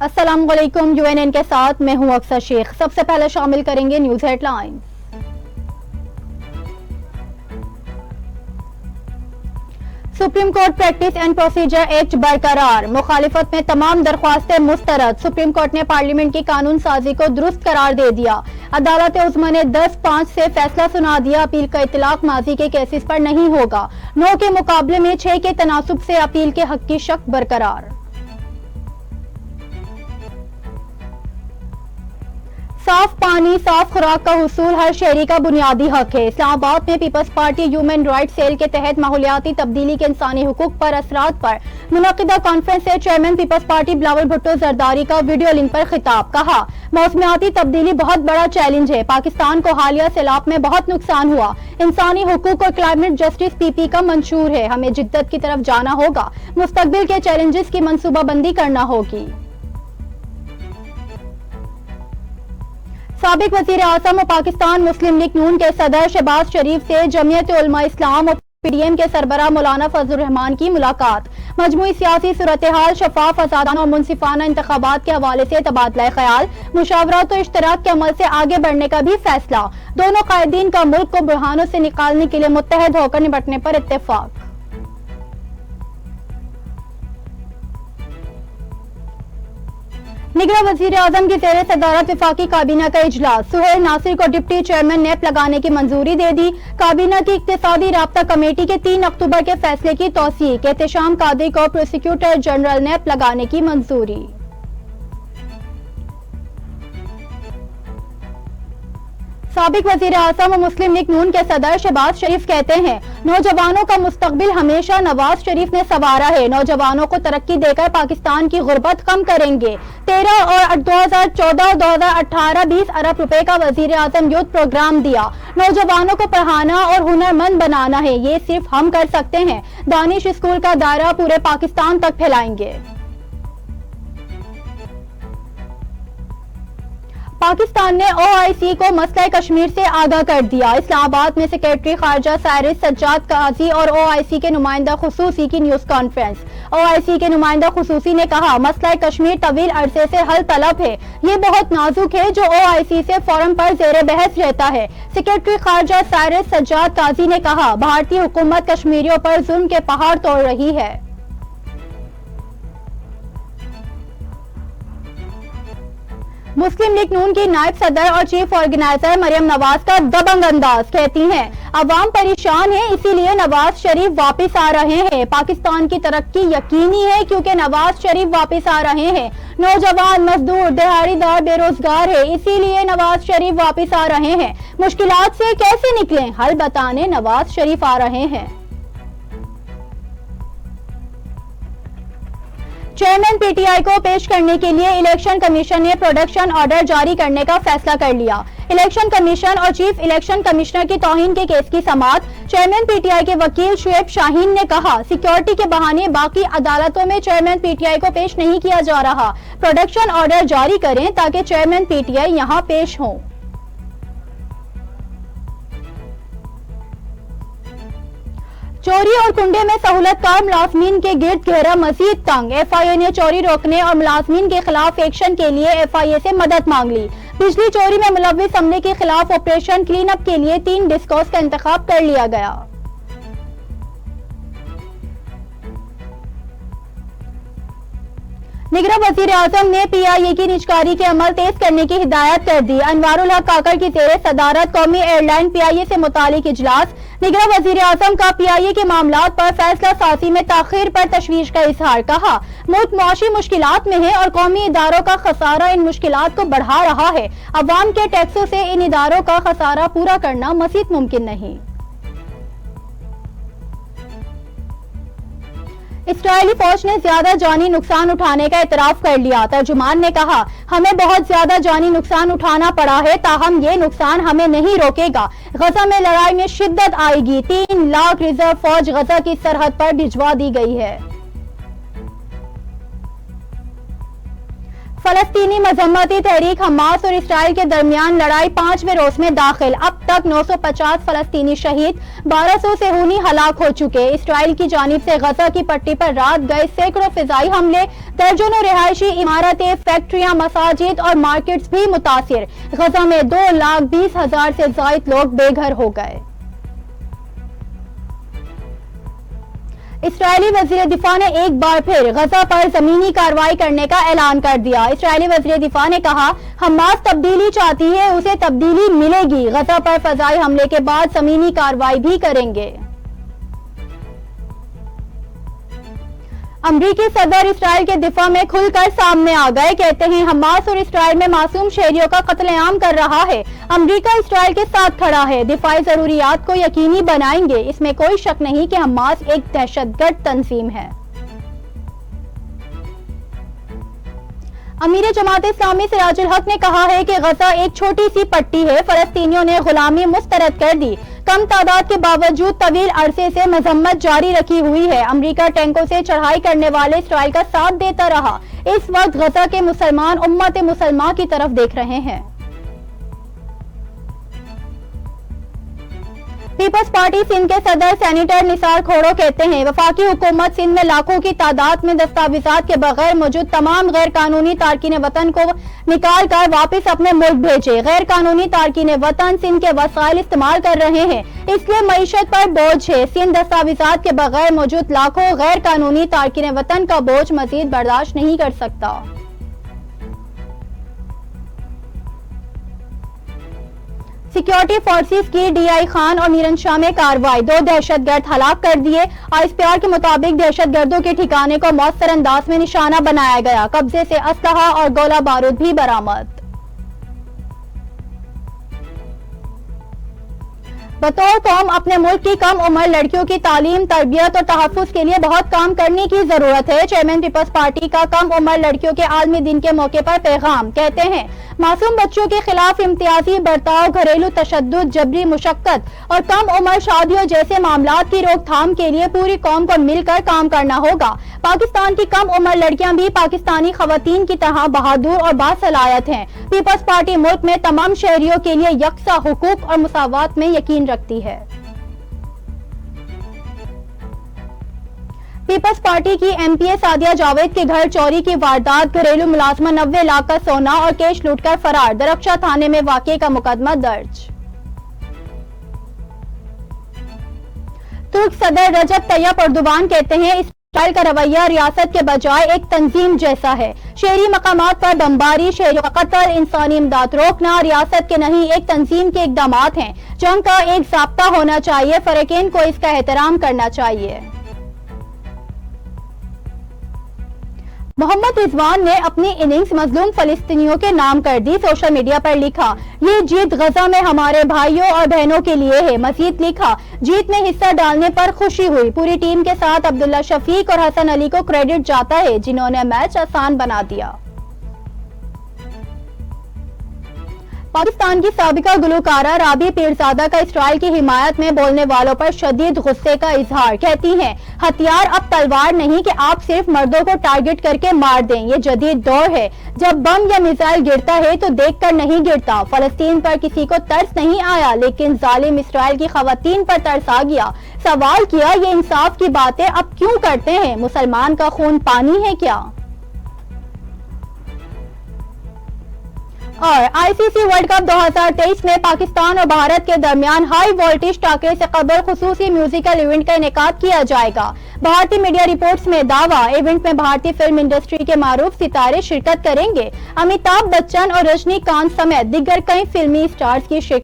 अस्सलाम वालेकुम। यूएनएन के साथ मैं हूं अक्सर शेख। सबसे पहले शामिल करेंगे news headlines. Supreme court practice and procedure act बरकरार, मुखालिफत में तमाम दरख्वास्तें मुस्तरद। सुप्रीम कोर्ट ने पार्लियामेंट की कानून साजी को दुरुस्त करार दे दिया। अदालत उज़्मा ने 10-5 से फैसला सुना दिया। अपील का इतलाक माजी के केसेस पर नहीं होगा। 9 के मुकाबले में 6 के तनासुब से अपील के हक की शक बरकरार। साफ पानी, साफ खुराक का हुसूल हर शहरी का बुनियादी हक है। इस्लामाबाद में Peoples Party human rights cell के तहत माहौलियाती तब्दीली के इंसानी हुकूक पर असरात पर मुनक़िदा कॉन्फ्रेंस से चेयरमैन पीपल्स पार्टी बिलावल भुट्टो जरदारी का वीडियो लिंक पर खिताब। कहा, मौसमियाती तब्दीली बहुत बड़ा चैलेंज है। पाकिस्तान को हालिया सैलाब में बहुत नुकसान हुआ। इंसानी हुकूक और क्लाइमेट जस्टिस पीपी का मंशूर है। हमें जिद्दत की तरफ जाना होगा। मुस्तकबिल के चैलेंजेस की मंसूबाबंदी करना होगी। साबिक वज़ीर आज़म और पाकिस्तान मुस्लिम लीग नून के सदर शहबाज शरीफ से जमीयत उलमा इस्लाम और पीडीएम के सरबराह मौलाना फजलुर रहमान की मुलाकात। मजमूई सियासी सूरत हाल, शफाफ, आज़ादाना और मुनसिफाना इंतखाबात के हवाले से तबादला ख्याल, मुशावरत और इश्तराक के अमल से आगे बढ़ने का भी फैसला। दोनों कायदीन का मुल्क को बुरहानों से निकालने के लिए मुत्तहद होकर निपटने पर इत्तेफाक। निगरां वज़ीर आज़म की ज़ेर सदारत वफाकी काबीना का इजलास। सुहेल नासिर को डिप्टी चेयरमैन नेप लगाने की मंजूरी दे दी। काबीना की इक्तिसादी राब्ता कमेटी के 3 अक्टूबर के फैसले की तौसीक। एहतशाम कादरी को प्रोसिक्यूटर जनरल नेप लगाने की मंजूरी। साबिक वज़ीर आज़म और मुस्लिम लीग नून के सदर शहबाज शरीफ कहते हैं, नौजवानों का मुस्तकबिल हमेशा नवाज शरीफ ने संवारा है। नौजवानों को तरक्की देकर पाकिस्तान की गुर्बत कम करेंगे। 13 और 2014 और 2018 20 अरब रुपए का वज़ीर आज़म यूथ प्रोग्राम दिया। नौजवानों को पढ़ाना और हुनरमंद बनाना है, ये सिर्फ हम कर सकते हैं। दानिश स्कूल का दायरा पूरे पाकिस्तान तक फैलाएंगे। पाकिस्तान ने ओआईसी को मसला कश्मीर से आगाह कर दिया। इस्लामाबाद में सेक्रेटरी खारजा सारिस सज्जाद काजी और ओआईसी के नुमाइंदा खुसूसी की न्यूज कॉन्फ्रेंस। ओआईसी के नुमाइंदा खुसूसी ने कहा, मसला कश्मीर तवील अरसे से हल तलब है। ये बहुत नाजुक है जो ओआईसी से फोरम पर जेर बहस रहता है। सेक्रेटरी खारजा सारिस सज्जाद काजी ने कहा, भारतीय हुकूमत कश्मीरियों पर जुल्म के पहाड़ तोड़ रही है। मुस्लिम लीग नून की नायब सदर और चीफ ऑर्गेनाइजर मरियम नवाज का दबंग अंदाज। कहती हैं, अवाम परेशान है, इसीलिए नवाज शरीफ वापस आ रहे हैं। पाकिस्तान की तरक्की यकीनी है क्योंकि नवाज शरीफ वापस आ रहे हैं। नौजवान, मजदूर, दिहाड़ीदार बेरोजगार है, इसीलिए नवाज शरीफ वापस आ रहे हैं। मुश्किलात से कैसे निकलें, हल बताने नवाज शरीफ आ रहे हैं। चेयरमैन पीटीआई को पेश करने के लिए इलेक्शन कमीशन ने प्रोडक्शन ऑर्डर जारी करने का फैसला कर लिया। इलेक्शन कमीशन और चीफ इलेक्शन कमिश्नर की तौहीन के केस की समाअत चेयरमैन पीटीआई के वकील शुएब शाहीन ने कहा, सिक्योरिटी के बहाने बाकी अदालतों में चेयरमैन पीटीआई को पेश नहीं किया जा रहा। प्रोडक्शन ऑर्डर जारी करें ताकि चेयरमैन पीटीआई यहां पेश हों। चोरी और कुंडे में सहूलतकार मुलाजमीन के गिर्द घेरा मजीद तंग। एफआईए ने चोरी रोकने और मुलाजमीन के खिलाफ एक्शन के लिए एफआईए से मदद मांग ली। बिजली चोरी में मुलव्विस अमले के खिलाफ ऑपरेशन क्लीन अप के लिए 3 डिस्कोस का इंतखाब कर लिया गया। निगरां वज़ीर आज़म ने पीआईए की निजकारी के अमल तेज करने की हिदायत कर दी। अनवारुल हक काकर की ज़ेर सदारत कौमी एयरलाइन पीआईए से मुतालिक इजलास। निगरां वज़ीर आज़म का पीआईए के मामलात पर फैसला साजी में ताखीर पर तशवीश का इजहार। कहा, मुल्क मुआशी मुश्किलात में है और कौमी इदारों का खसारा इन मुश्किलात को बढ़ा रहा है। अवाम के टैक्सों से इन इदारों का खसारा पूरा करना मज़ीद मुमकिन नहीं। इस्राएली फौज ने ज्यादा जानी नुकसान उठाने का इतराफ कर लिया। तर्जुमान ने कहा, हमें बहुत ज्यादा जानी नुकसान उठाना पड़ा है, ताहम ये नुकसान हमें नहीं रोकेगा। गजा में लड़ाई में शिद्दत आएगी। 3 लाख रिजर्व फौज गजा की सरहद पर भिजवा दी गई है। फलस्तीनी मजम्मती तहरीक हमास और इसराइल के दरमियान लड़ाई 5वें रोज में दाखिल। अब تک 950 فلسطینی شہید، 1200 صہیونی ہلاک ہو چکے۔ اسرائیل کی جانب سے غزہ کی پٹی پر رات گئے سینکڑوں فضائی حملے، درجنوں رہائشی عمارتیں، فیکٹریاں، مساجد اور مارکیٹس بھی متاثر۔ غزہ میں 2,20,000 سے زائد لوگ بے گھر ہو گئے۔ اسرائیلی وزیر دفاع نے ایک بار پھر غزہ پر زمینی کارروائی کرنے کا اعلان کر دیا۔ اسرائیلی وزیر دفاع نے کہا، حماس تبدیلی چاہتی ہے، اسے تبدیلی ملے گی۔ غزہ پر فضائی حملے کے بعد زمینی کارروائی بھی کریں گے۔ امریکی صدر اسرائیل کے دفاع میں کھل کر سامنے آ گئے، کہتے ہیں حماس اور اسرائیل میں معصوم شہریوں کا قتل عام کر رہا ہے۔ امریکہ اسرائیل کے ساتھ کھڑا ہے، دفاعی ضروریات کو یقینی بنائیں گے۔ اس میں کوئی شک نہیں کہ حماس ایک دہشت گرد تنظیم ہے۔ امیر جماعت اسلامی سراج الحق نے کہا ہے کہ غزہ ایک چھوٹی سی پٹی ہے، فلسطینیوں نے غلامی مسترد کر دی۔ کم تعداد کے باوجود طویل عرصے سے مذمت جاری رکھی ہوئی ہے۔ امریکہ ٹینکوں سے چڑھائی کرنے والے اسرائیل کا ساتھ دیتا رہا۔ اس وقت غزہ کے مسلمان امت مسلمہ کی طرف دیکھ رہے ہیں۔ پیپلز پارٹی سندھ کے صدر سینیٹر نثار کھوڑو کہتے ہیں، وفاقی حکومت سندھ میں لاکھوں کی تعداد میں دستاویزات کے بغیر موجود تمام غیر قانونی تارکین وطن کو نکال کر واپس اپنے ملک بھیجے۔ غیر قانونی تارکین وطن سندھ کے وسائل استعمال کر رہے ہیں، اس لیے معیشت پر بوجھ ہے۔ سندھ دستاویزات کے بغیر موجود لاکھوں غیر قانونی تارکین وطن کا بوجھ مزید برداشت نہیں کر سکتا۔ سیکیورٹی فورسز کی ڈی آئی خان اور نیرن شاہ میں کارروائی، 2 دہشت گرد ہلاک کر دیے۔ ISPR کے مطابق دہشت گردوں کے ٹھکانے کو مؤثر انداز میں نشانہ بنایا گیا، قبضے سے اسلحہ اور گولہ بارود بھی برآمد۔ بطور قوم اپنے ملک کی کم عمر لڑکیوں کی تعلیم، تربیت اور تحفظ کے لیے بہت کام کرنے کی ضرورت ہے۔ چیئرمین پیپلز پارٹی کا کم عمر لڑکیوں کے عالمی دن کے موقع پر پیغام، کہتے ہیں معصوم بچوں کے خلاف امتیازی برتاؤ، گھریلو تشدد، جبری مشقت اور کم عمر شادیوں جیسے معاملات کی روک تھام کے لیے پوری قوم کو مل کر کام کرنا ہوگا۔ پاکستان کی کم عمر لڑکیاں بھی پاکستانی خواتین کی طرح بہادر اور باصلاحیت ہیں۔ پیپلز پارٹی ملک میں تمام شہریوں کے لیے یکساں حقوق اور مساوات میں یقین رکھتی ہے۔ پیپلز پارٹی کی MP سعدیہ جاوید کے گھر چوری کی واردات، گھریلو ملازمہ 90 لاکھ کا سونا اور کیش لوٹ کر فرار، درخشاں تھانے میں واقعے کا مقدمہ درج۔ ترک صدر رجب طیب اردوغان کہتے ہیں اسرائیل کا رویہ ریاست کے بجائے ایک تنظیم جیسا ہے۔ شہری مقامات پر بمباری، شہریوں کا قتل، انسانی امداد روکنا ریاست کے نہیں ایک تنظیم کے اقدامات ہیں۔ جنگ کا ایک ضابطہ ہونا چاہیے، فریقین کو اس کا احترام کرنا چاہیے۔ محمد رضوان نے اپنی اننگز مظلوم فلسطینیوں کے نام کر دی، سوشل میڈیا پر لکھا، یہ جیت غزہ میں ہمارے بھائیوں اور بہنوں کے لیے ہے۔ مزید لکھا، جیت میں حصہ ڈالنے پر خوشی ہوئی، پوری ٹیم کے ساتھ عبداللہ شفیق اور حسن علی کو کریڈٹ جاتا ہے جنہوں نے میچ آسان بنا دیا۔ پاکستان کی سابقہ گلوکارہ رابی پیرزادہ کا اسرائیل کی حمایت میں بولنے والوں پر شدید غصے کا اظہار، کہتی ہیں ہتھیار اب تلوار نہیں کہ آپ صرف مردوں کو ٹارگٹ کر کے مار دیں، یہ جدید دور ہے، جب بم یا میزائل گرتا ہے تو دیکھ کر نہیں گرتا۔ فلسطین پر کسی کو ترس نہیں آیا لیکن ظالم اسرائیل کی خواتین پر ترس آ گیا۔ سوال کیا، یہ انصاف کی باتیں اب کیوں کرتے ہیں؟ مسلمان کا خون پانی ہے کیا؟ اور ICC ورلڈ کپ 2023 میں پاکستان اور بھارت کے درمیان ہائی وولٹیج ٹاکرے سے قبل خصوصی میوزیکل ایونٹ کا انعقاد کیا جائے گا۔ بھارتی میڈیا رپورٹس میں دعویٰ، ایونٹ میں بھارتی فلم انڈسٹری کے معروف ستارے شرکت کریں گے۔ امیتابھ بچن اور رجنی کانت سمیت دیگر کئی فلمی اسٹارز کی شرکت